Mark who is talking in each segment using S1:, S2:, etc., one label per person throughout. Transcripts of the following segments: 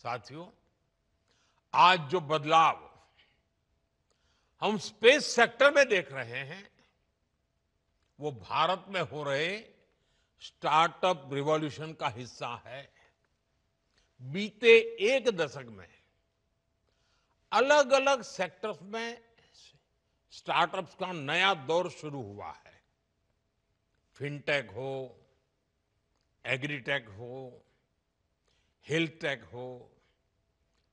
S1: साथियों, आज जो बदलाव हम स्पेस सेक्टर में देख रहे हैं, वो भारत में हो रहे स्टार्टअप रिवॉल्यूशन का हिस्सा है। बीते एक दशक में अलग अलग सेक्टर्स में स्टार्टअप्स का नया दौर शुरू हुआ है। फिनटेक हो, एग्रीटेक हो, हेल्थ टेक हो,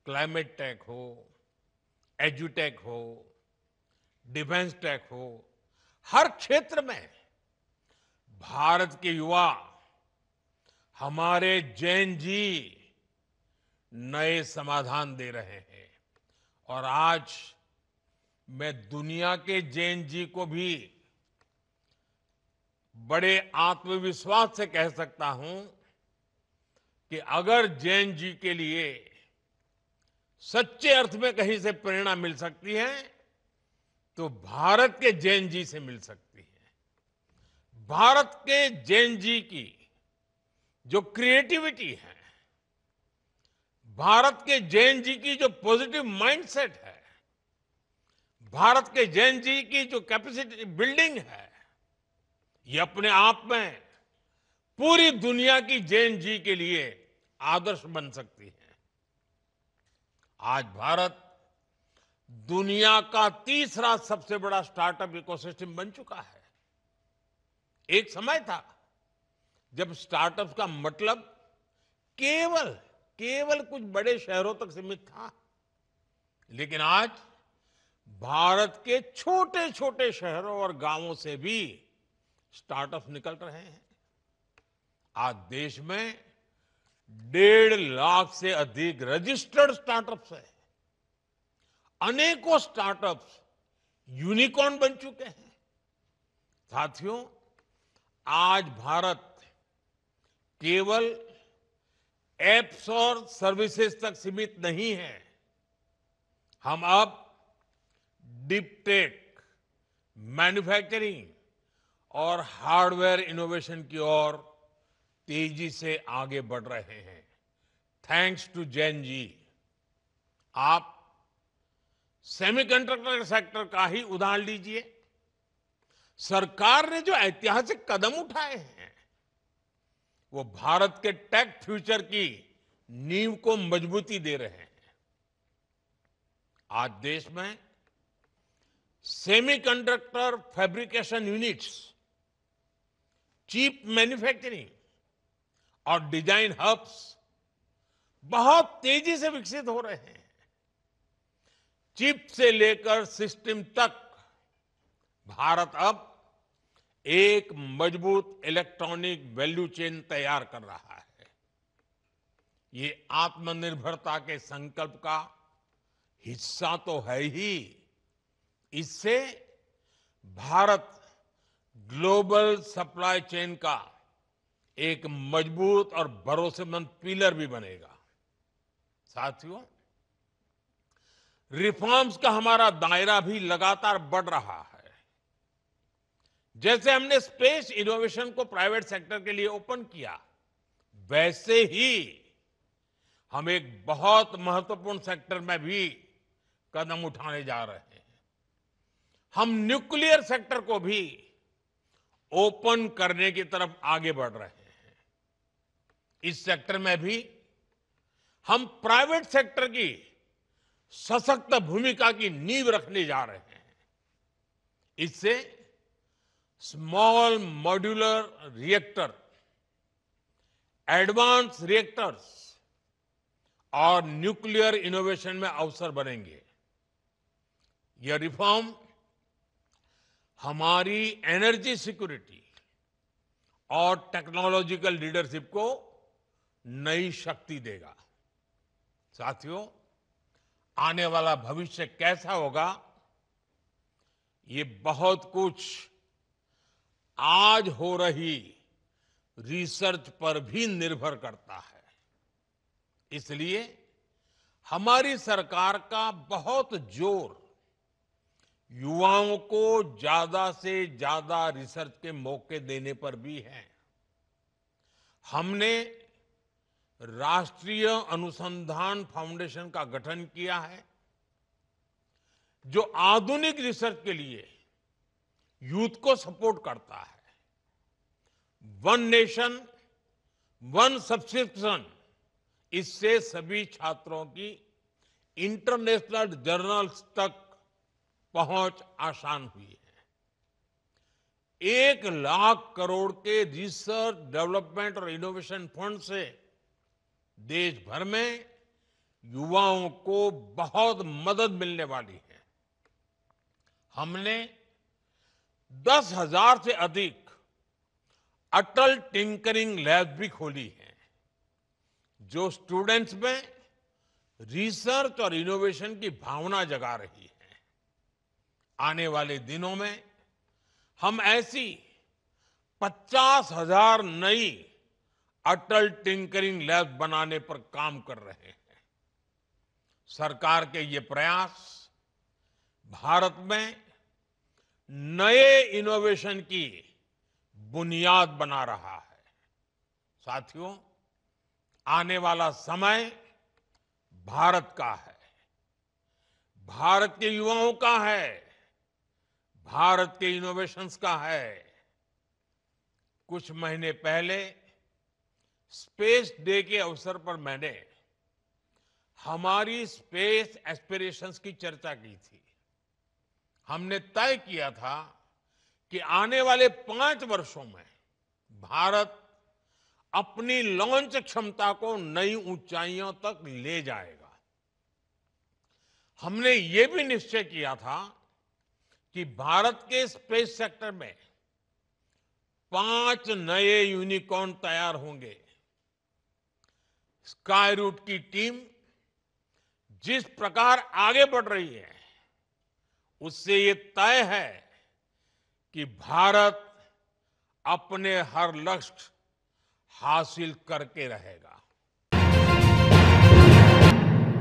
S1: क्लाइमेट टेक हो, एजुटेक हो, डिफेंस टेक हो, हर क्षेत्र में भारत के युवा, हमारे जैन जी नए समाधान दे रहे हैं। और आज मैं दुनिया के जैन जी को भी बड़े आत्मविश्वास से कह सकता हूं कि अगर जैन जी के लिए सच्चे अर्थ में कहीं से प्रेरणा मिल सकती है तो भारत के जैन जी से मिल सकती है। भारत के जैन जी की जो क्रिएटिविटी है, भारत के जैन जी की जो पॉजिटिव माइंडसेट है, भारत के जैन जी की जो कैपेसिटी बिल्डिंग है, ये अपने आप में पूरी दुनिया की जैन जी के लिए आदर्श बन सकती है। आज भारत दुनिया का तीसरा सबसे बड़ा स्टार्टअप इकोसिस्टम बन चुका है। एक समय था जब स्टार्टअप का मतलब केवल कुछ बड़े शहरों तक सीमित था, लेकिन आज भारत के छोटे छोटे शहरों और गांवों से भी स्टार्टअप निकल रहे हैं। आज देश में 1.5 लाख से अधिक रजिस्टर्ड स्टार्टअप्स है। अनेकों स्टार्टअप्स यूनिकॉर्न बन चुके हैं। साथियों, आज भारत केवल एप्स और सर्विसेज तक सीमित नहीं है। हम अब डीप टेक, मैन्युफैक्चरिंग और हार्डवेयर इनोवेशन की ओर तेजी से आगे बढ़ रहे हैं। Thanks to Jain ji. आप सेमीकंडक्टर सेक्टर का ही उदाहरण लीजिए। सरकार ने जो ऐतिहासिक कदम उठाए हैं, वो भारत के टेक फ्यूचर की नींव को मजबूती दे रहे हैं। आज देश में semiconductor fabrication units, chip manufacturing और डिजाइन हब्स बहुत तेजी से विकसित हो रहे हैं। चिप से लेकर सिस्टम तक भारत अब एक मजबूत इलेक्ट्रॉनिक वैल्यू चेन तैयार कर रहा है। ये आत्मनिर्भरता के संकल्प का हिस्सा तो है ही। इससे भारत ग्लोबल सप्लाई चेन का एक मजबूत और भरोसेमंद पिलर भी बनेगा। साथियों, रिफॉर्म्स का हमारा दायरा भी लगातार बढ़ रहा है। जैसे हमने स्पेस इनोवेशन को प्राइवेट सेक्टर के लिए ओपन किया, वैसे ही हम एक बहुत महत्वपूर्ण सेक्टर में भी कदम उठाने जा रहे हैं। हम न्यूक्लियर सेक्टर को भी ओपन करने की तरफ आगे बढ़ रहे हैं। इस सेक्टर में भी हम प्राइवेट सेक्टर की सशक्त भूमिका की नींव रखने जा रहे हैं। इससे small modular reactor, advance reactors और न्यूक्लियर इनोवेशन में अवसर बनेंगे। यह रिफॉर्म हमारी एनर्जी सिक्योरिटी और टेक्नोलॉजिकल लीडरशिप को नई शक्ति देगा। साथियों, आने वाला भविष्य कैसा होगा, ये बहुत कुछ आज हो रही रिसर्च पर भी निर्भर करता है। इसलिए हमारी सरकार का बहुत जोर युवाओं को ज्यादा से ज्यादा रिसर्च के मौके देने पर भी है। हमने राष्ट्रीय अनुसंधान फाउंडेशन का गठन किया है, जो आधुनिक रिसर्च के लिए यूथ को सपोर्ट करता है। वन नेशन वन सब्सक्रिप्शन, इससे सभी छात्रों की इंटरनेशनल जर्नल्स तक पहुंच आसान हुई है। 1 लाख करोड़ के रिसर्च डेवलपमेंट और इनोवेशन फंड से देश भर में युवाओं को बहुत मदद मिलने वाली है। हमने 10,000 से अधिक अटल टिंकरिंग लैब भी खोली है, जो स्टूडेंट्स में रिसर्च और इनोवेशन की भावना जगा रही है। आने वाले दिनों में हम ऐसी 50,000 नई अटल टिंकरिंग लैब बनाने पर काम कर रहे हैं। सरकार के ये प्रयास भारत में नए इनोवेशन की बुनियाद बना रहा है। साथियों, आने वाला समय भारत का है, भारत के युवाओं का है, भारत के इनोवेशंस का है। कुछ महीने पहले स्पेस डे के अवसर पर मैंने हमारी स्पेस एस्पिरेशंस की चर्चा की थी। हमने तय किया था कि आने वाले 5 वर्षों में भारत अपनी लॉन्च क्षमता को नई ऊंचाइयों तक ले जाएगा। हमने ये भी निश्चय किया था कि भारत के स्पेस सेक्टर में 5 नए यूनिकॉर्न तैयार होंगे। स्काईरूट की टीम जिस प्रकार आगे बढ़ रही है, उससे ये तय है कि भारत अपने हर लक्ष्य हासिल करके रहेगा।